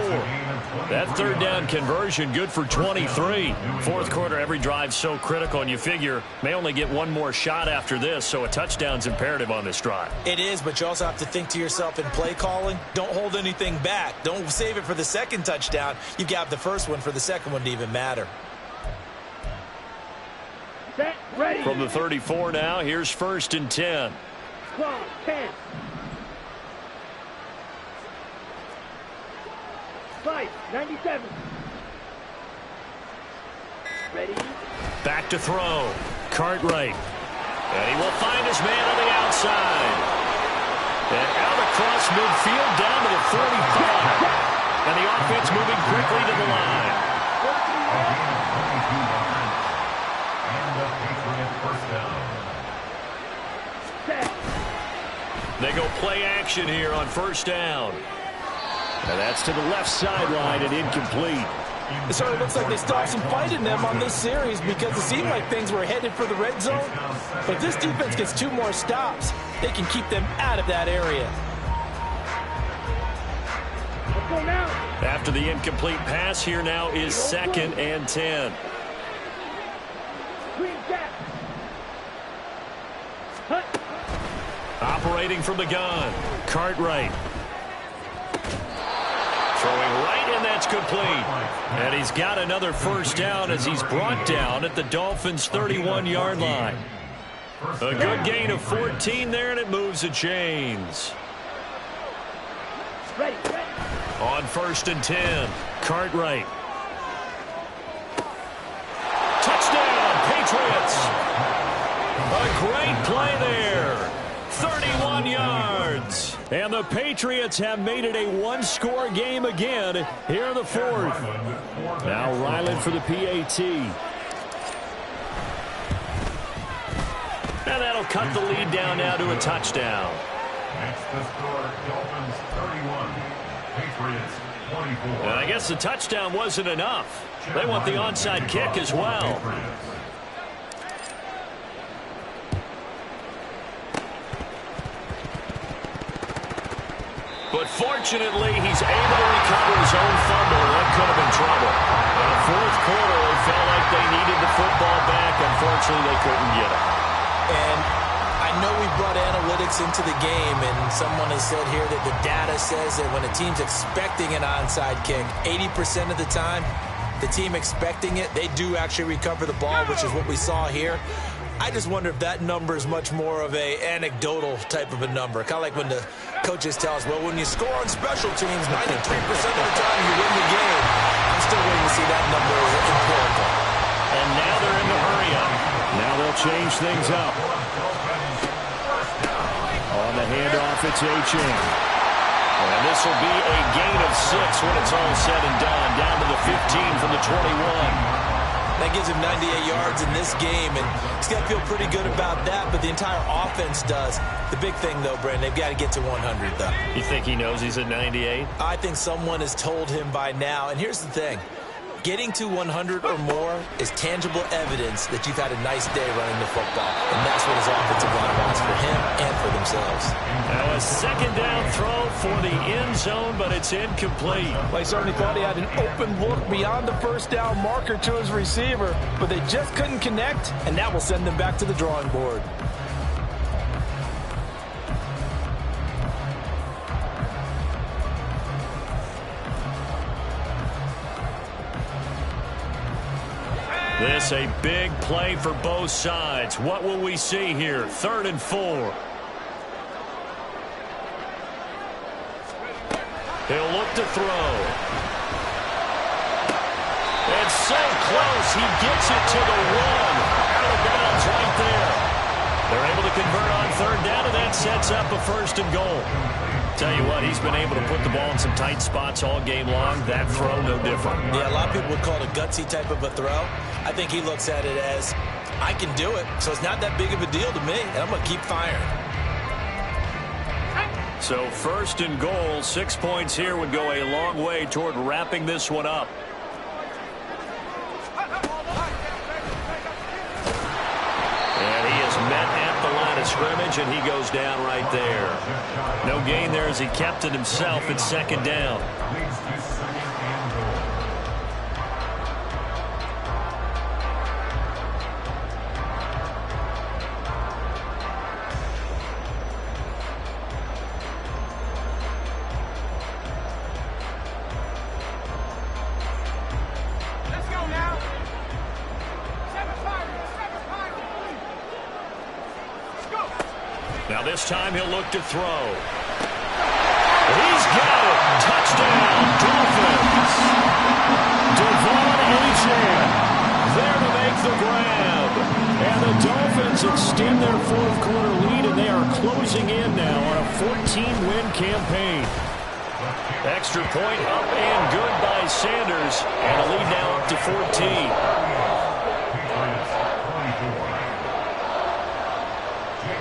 That third down conversion good for 23. Fourth quarter, every drive so critical, and you figure may only get one more shot after this, so a touchdown's imperative on this drive. It is, but you also have to think to yourself in play calling, don't hold anything back. Don't save it for the second touchdown. You got the first one for the second one to even matter. Set, ready. From the 34 now, here's 1st and 10. Clock, 10. 5, 97. Ready. Back to throw. Cartwright. And he will find his man on the outside. And out across midfield down to the 45. And the offense moving quickly to the line. And the Patriot first down. Set. They go play action here on first down. And that's to the left sideline and incomplete. It certainly looks like they still have some fight in them on this series because it seemed like things were headed for the red zone. But if this defense gets 2 more stops, they can keep them out of that area. Let's go now. After the incomplete pass, here now is 2nd and 10. Green gap. Hut. Operating from the gun. Cartwright. Throwing right, and that's complete. And he's got another first down as he's brought down at the Dolphins' 31-yard line. A good gain of 14 there, and it moves the chains. Ready, ready. On 1st and 10, Cartwright. Touchdown, Patriots. A great play there. 31 yards. And the Patriots have made it a one-score game again here in the fourth. Now Ryland for the PAT. And that'll cut the lead down now to a touchdown. Next the score, Dolphins 31, Patriots And I guess the touchdown wasn't enough. They want the onside kick as well. But fortunately, he's able to recover his own fumble. That could have been trouble. In the fourth quarter, they felt like they needed the football back. Unfortunately, they couldn't get it. And I know we brought analytics into the game, and someone has said here that the data says that when a team's expecting an onside kick, 80% of the time, the team expecting it, they do actually recover the ball, which is what we saw here. I just wonder if that number is much more of a anecdotal type of a number. Kind of like when the coaches tell us, well, when you score on special teams, 93% of the time you win the game. I'm still waiting to see that number empirical. And now they're in the hurry-up. Now they'll change things up. On the handoff, it's Achane. And this will be a gain of 6 when it's all said and done. Down to the 15 from the 21. That gives him 98 yards in this game, and he's got to feel pretty good about that, but the entire offense does. The big thing, though, Brandon, they've got to get to 100, though. You think he knows he's at 98? I think someone has told him by now, and here's the thing. Getting to 100 or more is tangible evidence that you've had a nice day running the football, and that's what his offensive line wants for him and for themselves. Now a second down throw for the end zone, but it's incomplete. They certainly thought he had an open look beyond the first down marker to his receiver, but they just couldn't connect, and that will send them back to the drawing board. This a big play for both sides. What will we see here? 3rd and 4. He'll look to throw. It's so close. He gets it to the 1. Out of bounds right there. They're able to convert on 3rd down, and that sets up a 1st and goal. Tell you what, he's been able to put the ball in some tight spots all game long. That throw, no different. Yeah, a lot of people would call it a gutsy type of a throw. I think he looks at it as, I can do it, so it's not that big of a deal to me, and I'm going to keep firing. So 1st and goal, 6 points here would go a long way toward wrapping this one up. And he is met at the line of scrimmage, and he goes down right there. No gain there as he kept it himself at 2nd down. Now this time he'll look to throw. He's got it. Touchdown, Dolphins. Devon Achane there to make the grab. And the Dolphins extend their 4th quarter lead, and they are closing in now on a 14-win campaign. Extra point up and good by Sanders. And a lead now up to 14.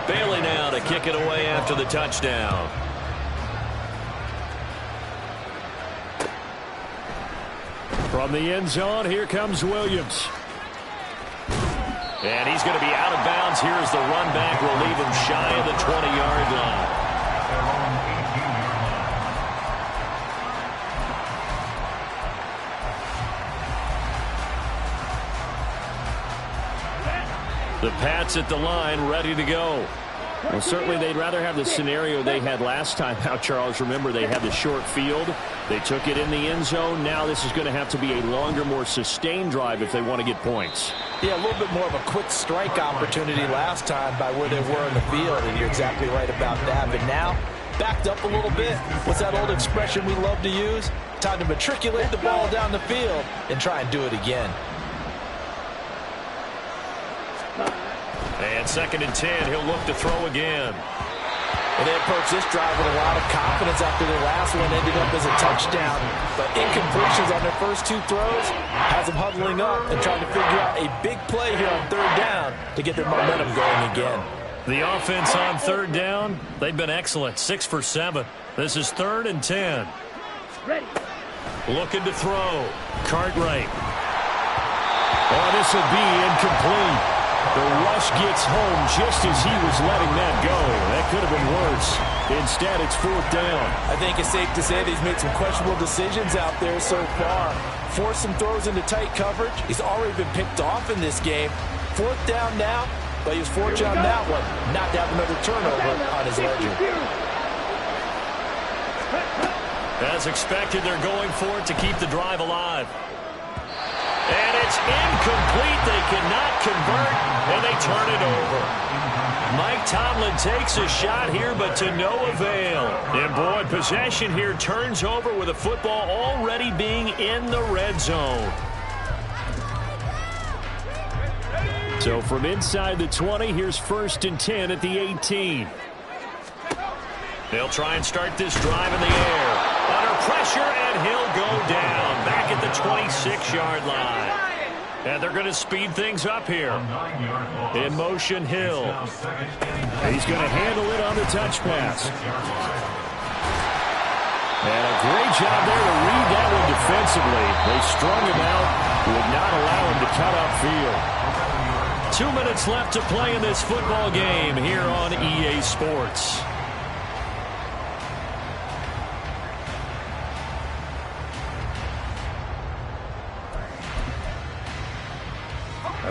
Bailey now to kick it away after the touchdown. From the end zone, here comes Williams. And he's going to be out of bounds. Here's the run back. Will leave him shy of the 20-yard line. The Pats at the line, ready to go. Well, certainly they'd rather have the scenario they had last time out, Charles. Remember, they had the short field. They took it in the end zone. Now this is going to have to be a longer, more sustained drive if they want to get points. Yeah, a little bit more of a quick strike opportunity last time by where they were in the field, and you're exactly right about that. But now, backed up a little bit. What's that old expression we love to use? Time to matriculate the ball down the field and try and do it again. And 2nd and 10, he'll look to throw again. And they approach this drive with a lot of confidence after their last one ended up as a touchdown. But incompletions on their first 2 throws has them huddling up and trying to figure out a big play here on 3rd down to get their momentum going again. The offense on 3rd down, they've been excellent, 6 for 7. This is 3rd and 10. Ready. Looking to throw. Cartwright. Oh, this will be incomplete. The rush gets home just as he was letting that go. That could have been worse. Instead, it's 4th down. I think it's safe to say that he's made some questionable decisions out there so far. Forced some throws into tight coverage. He's already been picked off in this game. 4th down now, but he was fortunate on that one not to have another turnover on his ledger. As expected, they're going for it to keep the drive alive. And it's incomplete. They cannot convert, and they turn it over. Mike Tomlin takes a shot here, but to no avail. And, boy, possession here turns over with the football already being in the red zone. So from inside the 20, here's 1st and 10 at the 18. They'll try and start this drive in the air. Under pressure, and he'll go down back at the 26-yard line. And they're going to speed things up here. In motion, Hill. He's going to handle it on the touch pass. And a great job there to read that one defensively. They strung him out, would not allow him to cut upfield. 2 minutes left to play in this football game here on EA Sports.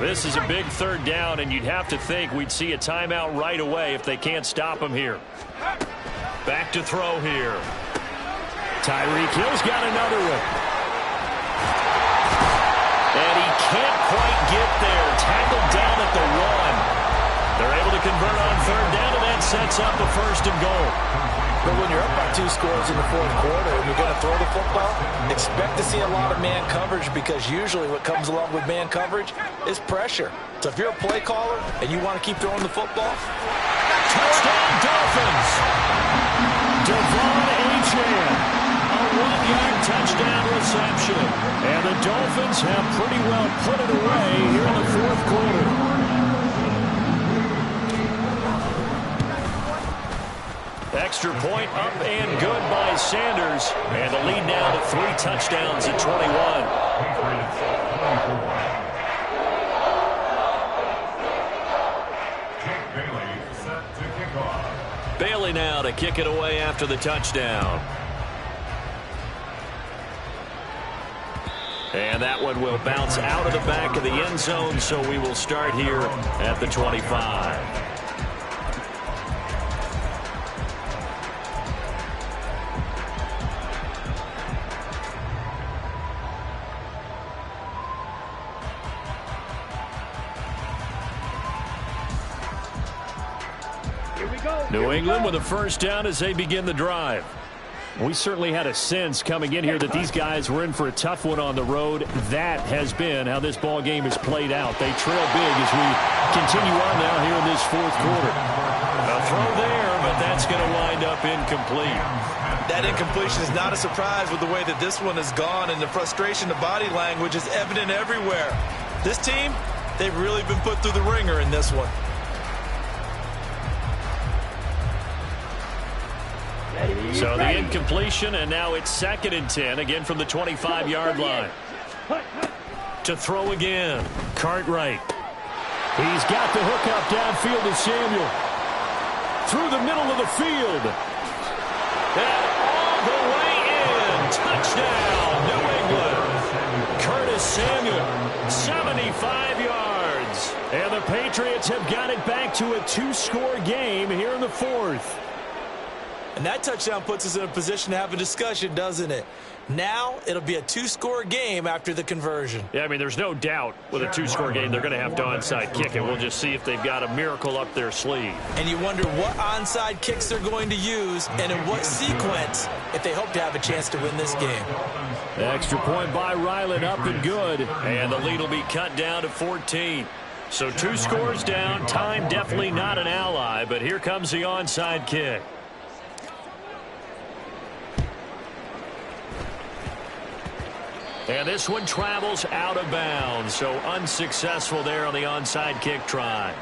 This is a big 3rd down, and you'd have to think we'd see a timeout right away if they can't stop him here. Back to throw here. Tyreek Hill's got another one. And he can't quite get there. Tackled down at the 1. They're able to convert on 3rd down, and that sets up a 1st and goal. But when you're up by 2 scores in the 4th quarter and you're going to throw the football, expect to see a lot of man coverage, because usually what comes along with man coverage is pressure. So if you're a play caller and you want to keep throwing the football, touchdown Dolphins! Devon Achane, a 1-yard touchdown reception. And the Dolphins have pretty well put it away here in the 4th quarter. Extra point up and good by Sanders. And the lead now to 3 touchdowns at 21. Bailey now to kick it away after the touchdown. And that one will bounce out of the back of the end zone, so we will start here at the 25. New England with a 1st down as they begin the drive. We certainly had a sense coming in here that these guys were in for a tough one on the road. That has been how this ball game has played out. They trail big as we continue on now here in this 4th quarter. A throw there, but that's going to wind up incomplete. that incompletion is not a surprise with the way that this one has gone, and the frustration, the body language is evident everywhere. This team, they've really been put through the ringer in this one. So the incompletion, and now it's 2nd and 10, again from the 25-yard line. To throw again, Cartwright. He's got the hook up downfield to Samuel. Through the middle of the field. And all the way in. Touchdown, New England. Curtis Samuel, 75 yards. And the Patriots have got it back to a 2-score game here in the 4th. And that touchdown puts us in a position to have a discussion, doesn't it? Now it'll be a 2-score game after the conversion. Yeah, I mean, there's no doubt with a 2-score game they're going to have to onside kick it. We'll just see if they've got a miracle up their sleeve. And you wonder what onside kicks they're going to use and in what sequence if they hope to have a chance to win this game. Extra point by Ryland, up and good. And the lead will be cut down to 14. So 2 scores down. Time definitely not an ally, but here comes the onside kick. And this one travels out of bounds, so unsuccessful there on the onside kick try.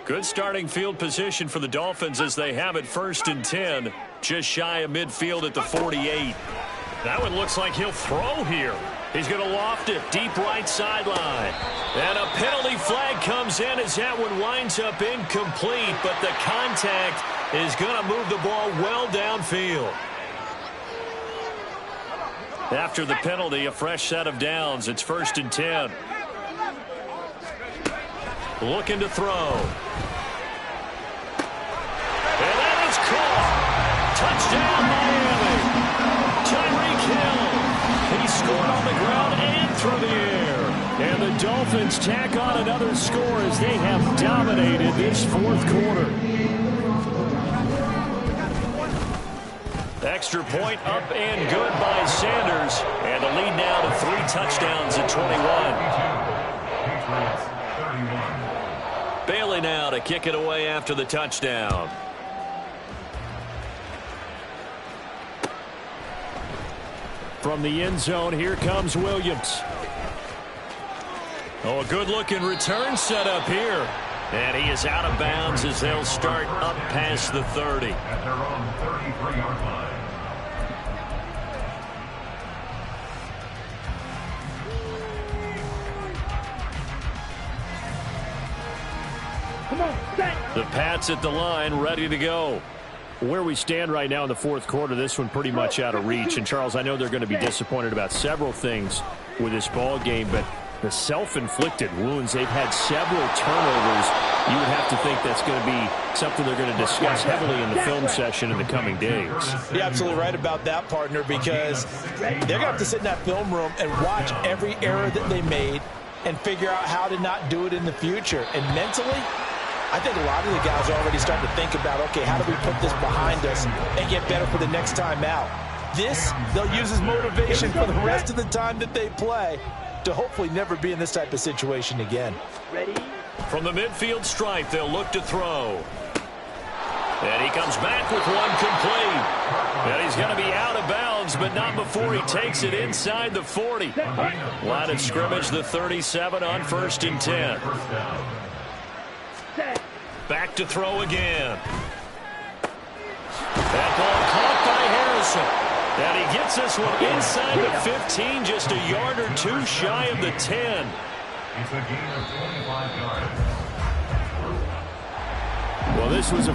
Good starting field position for the Dolphins as they have it 1st and 10, just shy of midfield at the 48. That one looks like he'll throw here. He's going to loft it deep right sideline. And a penalty flag comes in as that one winds up incomplete, but the contact is going to move the ball well downfield. After the penalty, a fresh set of downs. It's 1st and 10. Looking to throw. And that is caught. Touchdown, Miami. Tyreek Hill. He scored on the ground and through the air. And the Dolphins tack on another score as they have dominated this 4th quarter. Extra point up and good by Sanders. And the lead now to 3 touchdowns at 21. Bailey now to kick it away after the touchdown. From the end zone, here comes Williams. Oh, a good-looking return set up here. And he is out of bounds as they'll start up past the 30. At their own 33-yard line. Come on, set. The Pats at the line, ready to go. Where we stand right now in the 4th quarter, this one pretty much out of reach. And, Charles, I know they're going to be disappointed about several things with this ball game, but the self-inflicted wounds, they've had several turnovers. You would have to think that's going to be something they're going to discuss heavily in the film session in the coming days. You're absolutely right about that, partner, because they're going to have to sit in that film room and watch every error that they made and figure out how to not do it in the future. And mentally, I think a lot of the guys are already starting to think about, okay, how do we put this behind us and get better for the next time out? This, they'll use as motivation for the rest of the time that they play to hopefully never be in this type of situation again. Ready? From the midfield stripe, they'll look to throw. And he comes back with one complete. And he's going to be out of bounds, but not before he takes it inside the 40. Line of scrimmage, the 37 on 1st and 10. Set. Back to throw again. That ball caught by Harrison. And he gets this one inside the 15, just a yard or 2 shy of the 10. It's a gain of 25 yards. Well, this was a